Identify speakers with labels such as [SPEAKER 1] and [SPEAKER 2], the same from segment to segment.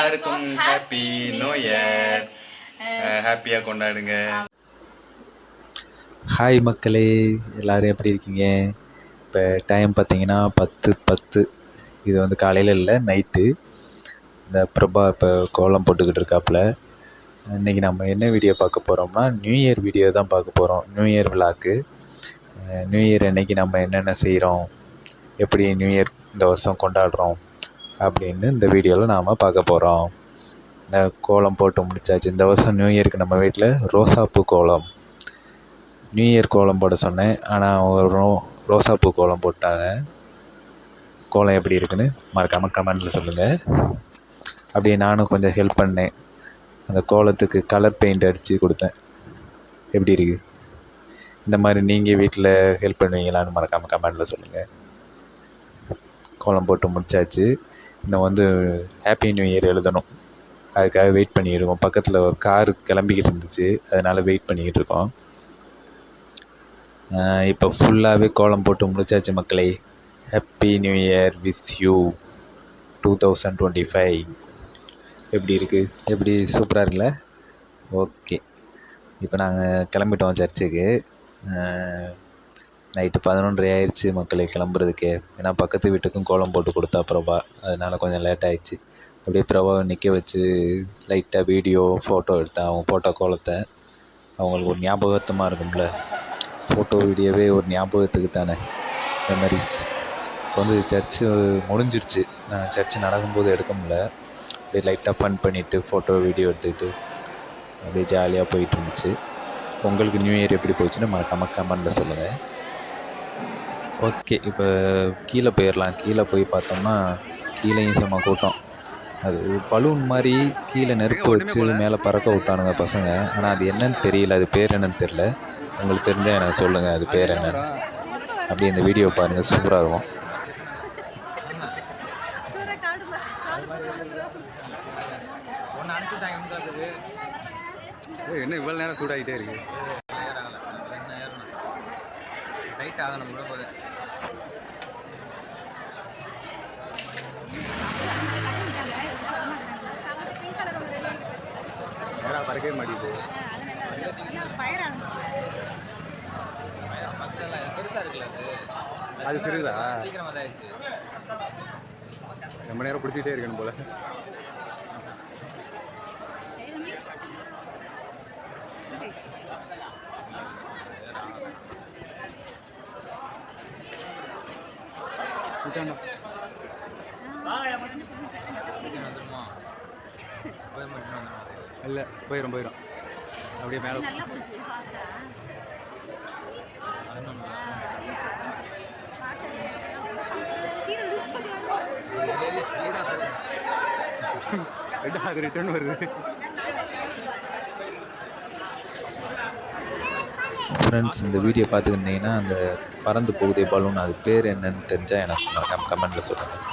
[SPEAKER 1] எல்லாருக்கும் happy new year. ஹாப்பியாக கொண்டாடுங்க.
[SPEAKER 2] ஹாய் மக்களே, எல்லோரும் எப்படி இருக்கீங்க? இப்போ டைம் பார்த்தீங்கன்னா 10:10. இது வந்து காலையில் இல்லை, நைட்டு. இந்த பிரபா இப்போ கோலம் போட்டுக்கிட்டு இருக்காப்புல. இன்றைக்கி நம்ம என்ன வீடியோ பார்க்க போகிறோம்னா நியூ இயர் வீடியோ தான் பார்க்க போகிறோம். நியூ இயர் விழாக்கு. நியூ இயர் அன்றைக்கி நம்ம என்னென்ன செய்கிறோம், எப்படி நியூ இயர் இந்த வருஷம் கொண்டாடுறோம் அப்படின்னு இந்த வீடியோவில் நாம் பார்க்க போகிறோம். இந்த கோலம் போட்டு முடித்தாச்சு. இந்த வருஷம் நியூ இயருக்கு நம்ம வீட்டில் ரோசாப்பூ கோலம். நியூ இயர் கோலம் போட சொன்னேன், ஆனால் ஒரு ரோசாப்பூ கோலம் போட்டாங்க. கோலம் எப்படி இருக்குன்னு மறக்காமல் கமெண்டில் சொல்லுங்கள். அப்படியே நானும் கொஞ்சம் ஹெல்ப் பண்ணேன். அந்த கோலத்துக்கு கலர் பெயிண்ட் அடித்து கொடுத்தேன். எப்படி இருக்குது? இந்த மாதிரி நீங்கள் வீட்டில் ஹெல்ப் பண்ணுவீங்களான்னு மறக்காமல் கமெண்டில் சொல்லுங்கள். கோலம் போட்டு முடித்தாச்சு. இன்னும் வந்து ஹாப்பி நியூ இயர் எழுதணும். அதுக்காக வெயிட் பண்ணிக்கிட்டு இருக்கோம். பக்கத்தில் ஒரு காரு கிளம்பிக்கிட்டு இருந்துச்சு, அதனால் வெயிட் பண்ணிக்கிட்டு இருக்கோம். இப்போ ஃபுல்லாகவே கோலம் போட்டு முடிச்சாச்சு மக்களே. Happy new year, wish you 2025. எப்படி இருக்குது? எப்படி சூப்பராக இருக்குல்ல? ஓகே, இப்போ நாங்கள் கிளம்பிட்டோம் சர்ச்சுக்கு. நைட்டு 11:30 ஆயிடுச்சு மக்களே கிளம்புறதுக்கே. ஏன்னா பக்கத்து வீட்டுக்கும் கோலம் போட்டு கொடுத்தா பிரபா, அதனால் கொஞ்சம் லேட் ஆகிடுச்சு. அப்படியே பிரபாவை நிற்க வச்சு லைட்டாக வீடியோ ஃபோட்டோ எடுத்தேன். அவங்க போட்ட கோலத்தை அவங்களுக்கு ஒரு ஞாபகத்தமாக இருக்கும்ல. ஃபோட்டோ வீடியோவே ஒரு ஞாபகத்துக்கு தானே, மெமரிஸ். இப்போ வந்து சர்ச்சு முடிஞ்சிருச்சு. நான் சர்ச்சு நடக்கும்போது எடுக்க முடியல. அப்படியே லைட்டாக ஃபன் பண்ணிவிட்டு ஃபோட்டோ வீடியோ எடுத்துக்கிட்டு அப்படியே ஜாலியாக போயிட்டு இருந்துச்சு. உங்களுக்கு நியூ இயர் எப்படி போச்சுன்னு மறக்காமல் கமெண்டில் சொல்லுங்கள். ஓகே, இப்போ கீழே போயிடலாம். கீழே போய் பார்த்தோம்னா கீழேயும் செம்ம கூட்டம். அது பலூன் மாதிரி கீழே நெருப்பு வச்சு மேலே பறக்க விட்டானுங்க பசங்க. ஆனால் அது என்னன்னு தெரியல, அது பேர் என்னன்னு தெரியல. உங்களுக்கு தெரிஞ்சால் எனக்கு சொல்லுங்கள் அது பேர் என்னன்னு. அப்படியே இந்த வீடியோ பாருங்கள், சூப்பராக இருக்கும்.
[SPEAKER 1] என்ன இவ்வளோ நேரம் சூடாகிட்டே இருக்கு? பறக்கவே மாட்டேங்குது. அது சிறுதா ரொம்ப நேரம் பிடிச்சிக்கிட்டே இருக்கணும் போல. இல்லை, போயிடும் அப்படியே மேலே. ரிட்டர்ன் வருது.
[SPEAKER 2] ஃப்ரெண்ட்ஸ், இந்த வீடியோ பார்த்துக்கிட்டிங்கன்னா அந்த பறந்து போகுதே பலூன், அது பேர் என்னன்னு தெரிஞ்சால் எனக்கு கமெண்டில் சொல்லுங்கள்.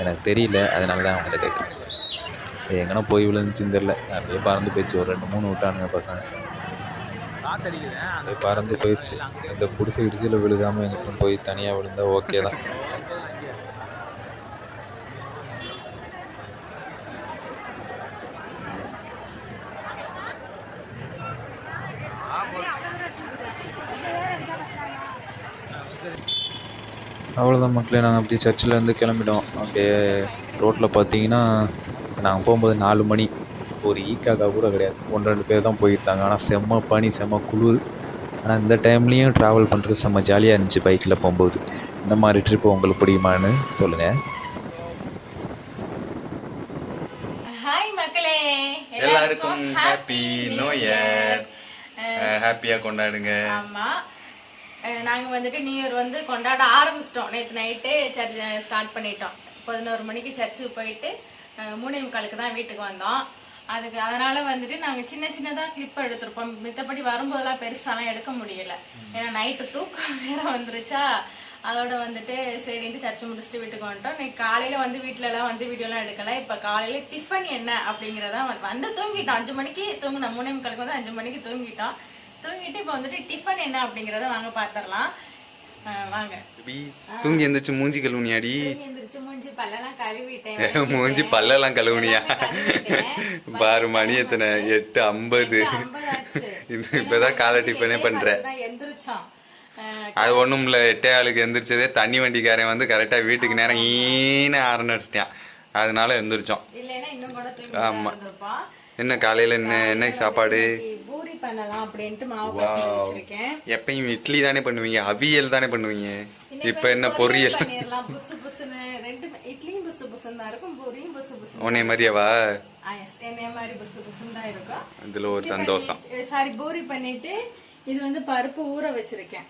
[SPEAKER 2] எனக்கு தெரியல, அதனால தான் அவங்கள்ட்ட கேட்குறேன். எங்கன்னா போய் விழுந்துச்சுன்னு தெரில. அப்படியே பறந்து போயிடுச்சு. ஒரு 2-3 விட்டானுங்க பசங்க. அப்படியே பறந்து போயிடுச்சு. இந்த குடிசை இடிச்சியில் விழுகாமல் எங்கிட்ட போய் தனியாக விழுந்தா ஓகே தான். அவ்வளோதான் மக்களே, நாங்கள் அப்படியே சர்ச்சிலேருந்து கிளம்பிட்டோம். அப்படியே ரோட்டில் பார்த்தீங்கன்னா நாங்கள் போகும்போது 4 மணி. ஒரு ஈக்காக்கா கூட கிடையாது. 1-2 பேர் தான் போயிருந்தாங்க. ஆனால் செம்ம பனி, செம்ம குளிர். ஆனால் இந்த டைம்லேயும் ட்ராவல் பண்ணுறது செம்ம ஜாலியாக இருந்துச்சு பைக்கில் போகும்போது. இந்த மாதிரி ட்ரிப்பு உங்களுக்கு பிடிக்குமான்னு சொல்லுங்கள்.
[SPEAKER 3] ஹாய் மக்களே,
[SPEAKER 1] எல்லாருக்கும் ஹாப்பி நியூ இயர். ஹாப்பியாக கொண்டாடுங்க.
[SPEAKER 3] ஆமாம், நாங்கள் வந்துட்டு நியூ இயர் வந்து கொண்டாட ஆரம்பிச்சிட்டோம். நேற்று நைட்டே சர்ச் ஸ்டார்ட் பண்ணிட்டோம். 11 மணிக்கு சர்ச்சுக்கு போயிட்டு 3:45 தான் வீட்டுக்கு வந்தோம். அதனால வந்துட்டு நாங்கள் சின்னதாக கிளிப் எடுத்திருப்போம். மித்தபடி வரும்போதெல்லாம் பெருசாலாம் எடுக்க முடியல. ஏன்னா நைட்டு தூக்கம் வேற வந்துருச்சா. அதோட வந்துட்டு சரின்ட்டு சர்ச்சை முடிச்சுட்டு வீட்டுக்கு வந்துட்டோம். இன்னைக்கு காலையில் வந்து வீட்டிலலாம் வந்து வீடியோலாம் எடுக்கல. இப்போ காலையில் டிஃபன் என்ன அப்படிங்கிறதா வந்து தூங்கிட்டோம். 5 மணிக்கு தூங்கினோம். 3:45 வந்து 5 மணிக்கு தூங்கிட்டு இப்போ வந்துட்டு டிஃபன் என்ன அப்படிங்கிறத வாங்க பார்த்துடலாம். வாங்க.
[SPEAKER 1] தூங்கி எந்திரிச்சு மூஞ்சி கழுவுனியாடி?
[SPEAKER 3] எந்திரிச்சு மூஞ்சி பல்லெல்லாம் கழுவிட்டேன்.
[SPEAKER 1] மூஞ்சி பல்லெல்லாம் கழுவுனியா? பாரு மணி எத்தனை, 8:50. இப்பதான் காலை டிஃபனே பண்றேன்.
[SPEAKER 3] எந்திரிச்சோம்.
[SPEAKER 1] அது ஒண்ணும் இல்ல, 8:15 எந்திரிச்சதே தண்ணி வண்டிக்காரன் வந்து கரெக்டா வீட்டுக்கு நேரம் ஈன்னு ஆரம்பிச்சிட்டான், அதனால எந்திரிச்சோம்.
[SPEAKER 3] இல்லைன்னா இன்னும் கூட
[SPEAKER 1] ஆமா.
[SPEAKER 3] தூங்கிருப்போம்.
[SPEAKER 1] என்ன காலையில என்ன சாப்பாடு?
[SPEAKER 3] பூரி பண்ணலாம் அப்படின்ட்டு மாவு கலந்து வச்சிருக்கேன்.
[SPEAKER 1] எப்பயும் இட்லி தானே பண்ணுவீங்க, அவியல் தானே பண்ணுவீங்க, இப்ப என்ன பொரியல்?
[SPEAKER 3] புசு புசுன்னு ரெண்டு இட்லியும் புசு புசுன்னு தான் இருக்கும், பூரியும் புசு புசு.
[SPEAKER 1] உன்னை மாதிரியாவா?
[SPEAKER 3] என்னைய மாதிரி புசு புசுன்னு தான் இருக்கும்.
[SPEAKER 1] இதுல ஒரு சந்தோஷம்.
[SPEAKER 3] சாரி, பூரி பண்ணிட்டு இது வந்து பருப்பு ஊற வச்சிருக்கேன்.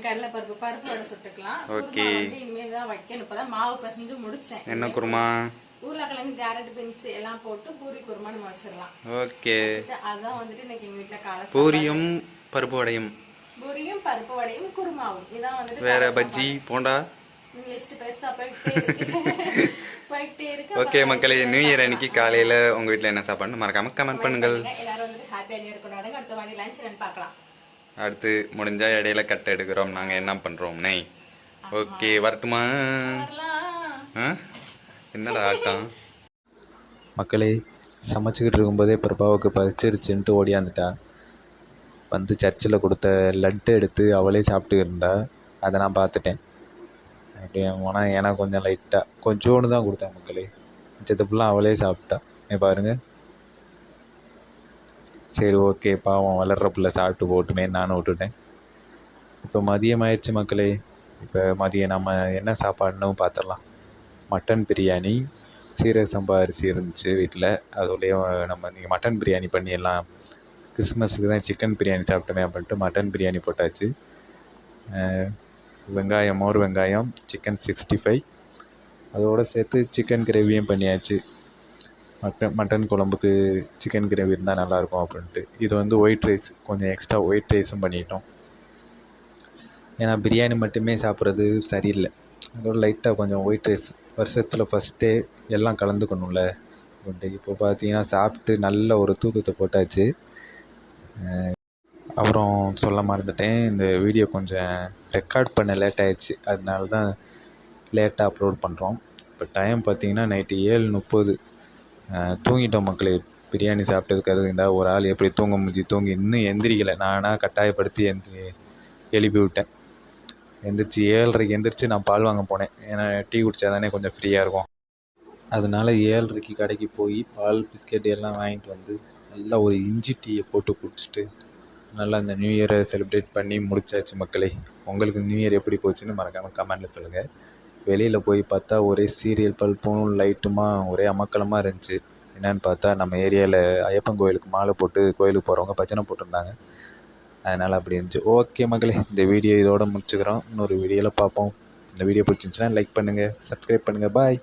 [SPEAKER 3] கடலை பருப்பு வடை சுட்டுக்கலாம்.
[SPEAKER 1] ஓகே.
[SPEAKER 3] இனிமேல் தான் வைக்கணும். இப்பதான் மாவு பிசைஞ்சு முடிச்சேன்.
[SPEAKER 1] என்ன குருமா?
[SPEAKER 3] உருளைக்கிழங்கு, கேரட், பீன்ஸ் எல்லாம் போட்டு பூரி குருமா நம்ம வச்சிடலாம்.
[SPEAKER 1] ஓகே.
[SPEAKER 3] அதான் வந்துட்டு இன்னைக்கு எங்க வீட்டுல காலை
[SPEAKER 1] பூரியும் பருப்பு வடையும்.
[SPEAKER 3] பூரியும் பருப்பு வடையும் குருமாவும். இதான் வந்துட்டு.
[SPEAKER 1] வேற பஜ்ஜி போண்டா
[SPEAKER 3] லிஸ்ட் பெருசா போயிட்டே இருக்கு.
[SPEAKER 1] ஓகே மக்களே, நியூ இயர் அன்னைக்கு காலையில உங்க வீட்டுல என்ன சாப்பாடு மறக்காம கமெண்ட் பண்ணுங்கள்.
[SPEAKER 3] எல்லாரும் வந்துட்டு ஹாப்பியா நியூ இயர் கொண்டாடுங்க. அடுத்த மாதிரி லஞ்ச் என்னன்னு பார்க்கலாம்.
[SPEAKER 1] அடுத்து முடிஞ்சா இடையில கட் எடுக்கிறோம், நாங்க என்ன பண்றோம்னே. ஓகே, வரட்டுமா? என்னடா ஆட்டம்?
[SPEAKER 2] மக்களே, சமைச்சிக்கிட்டு இருக்கும்போதே பிரபாவுக்கு பறிச்சிருச்சுன்ட்டு ஓடியாந்துட்டா. வந்து சர்ச்சில் கொடுத்த லட்டு எடுத்து அவளே சாப்பிட்டு இருந்தா. அதை நான் பார்த்துட்டேன். அப்படியே போனால் எனக்கு கொஞ்சம் லைட்டாக கொஞ்சோண்டு தான் கொடுத்தேன் மக்களே. மிச்சத்தை ஃபுல்லாக அவளே சாப்பிட்டா. நீ பாருங்க. சரி ஓகே, பாவம் வளர்கிற பிள்ளை சாப்பிட்டு போட்டுமே நானும் விட்டுட்டேன். இப்போ மதியம் ஆயிடுச்சு மக்களே. இப்போ மதியம் நம்ம என்ன சாப்பாடுன்னு பார்த்துடலாம். மட்டன் பிரியாணி, சீரக சம்பா அரிசி இருந்துச்சு வீட்டில், அதோடய நம்ம நீங்கள் மட்டன் பிரியாணி பண்ணிடலாம். கிறிஸ்மஸுக்கு தான் சிக்கன் பிரியாணி சாப்பிட்டோமே அப்படின்ட்டு மட்டன் பிரியாணி போட்டாச்சு. வெங்காயம், மோர் வெங்காயம், சிக்கன் 65, அதோடு சேர்த்து சிக்கன் கிரேவியும் பண்ணியாச்சு. மட்டன் குழம்புக்கு சிக்கன் கிரேவி இருந்தால் நல்லாயிருக்கும் அப்படின்ட்டு. இது வந்து ஒயிட் ரைஸ், கொஞ்சம் எக்ஸ்ட்ரா ஒயிட் ரைஸும் பண்ணிட்டோம். ஏன்னா பிரியாணி மட்டுமே சாப்பிட்றது சரியில்லை, அதோட லைட்டாக கொஞ்சம் ஒயிட் ரைஸ் வருஷத்தில் ஃபஸ்ட்டே எல்லாம் கலந்துக்கணும்ல அப்படின்ட்டு. இப்போ பார்த்தீங்கன்னா சாப்பிட்டு நல்ல ஒரு தூக்கத்தை போட்டாச்சு. அப்புறம் சொல்ல மறந்துட்டேன், இந்த வீடியோ கொஞ்சம் ரெக்கார்ட் பண்ண லேட் ஆகிடுச்சு, அதனால தான் லேட்டாக அப்லோட் பண்ணுறோம். இப்போ டைம் பார்த்தீங்கன்னா நைட்டு 7:30. தூங்கிட்டோம் மக்களே. பிரியாணி சாப்பிட்டதுக்கு அது இருந்தால் ஒரு ஆள் எப்படி தூங்கி இன்னும் எந்திரிக்கலை. நானாக கட்டாயப்படுத்தி எழுப்பி விட்டேன். எந்திரிச்சு 7:30 எந்திரிச்சு நான் பால் வாங்க போனேன். ஏன்னா டீ குடித்தா தானே கொஞ்சம் ஃப்ரீயாக இருக்கும். அதனால 7:30 கடைக்கு போய் பால், பிஸ்கெட் எல்லாம் வாங்கிட்டு வந்து நல்லா ஒரு இஞ்சி டீயை போட்டு குடிச்சிட்டு நல்லா இந்த நியூ இயரை செலிப்ரேட் பண்ணி முடிச்சாச்சு மக்களே. உங்களுக்கு நியூ இயர் எப்படி போச்சுன்னு மறக்காமல் கமெண்ட்டில் சொல்லுங்கள். வெளியில் போய் பார்த்தா ஒரே சீரியல் பல்பும் லைட்டுமா ஒரே அமக்கலமாக இருந்துச்சு. என்னென்னு பார்த்தா நம்ம ஏரியாவில் ஐயப்பன் கோயிலுக்கு மாலை போட்டு கோயிலுக்கு போகிறவங்க பஜனை போட்டிருந்தாங்க, அதனால் அப்படி இருந்துச்சு. ஓகே மக்களே, இந்த வீடியோ இதோடு முடிச்சுக்கிறோம். இன்னொரு வீடியோவில் பார்ப்போம். இந்த வீடியோ பிடிச்சிருந்துச்சுன்னா லைக் பண்ணுங்கள், சப்ஸ்கிரைப் பண்ணுங்கள். பாய்.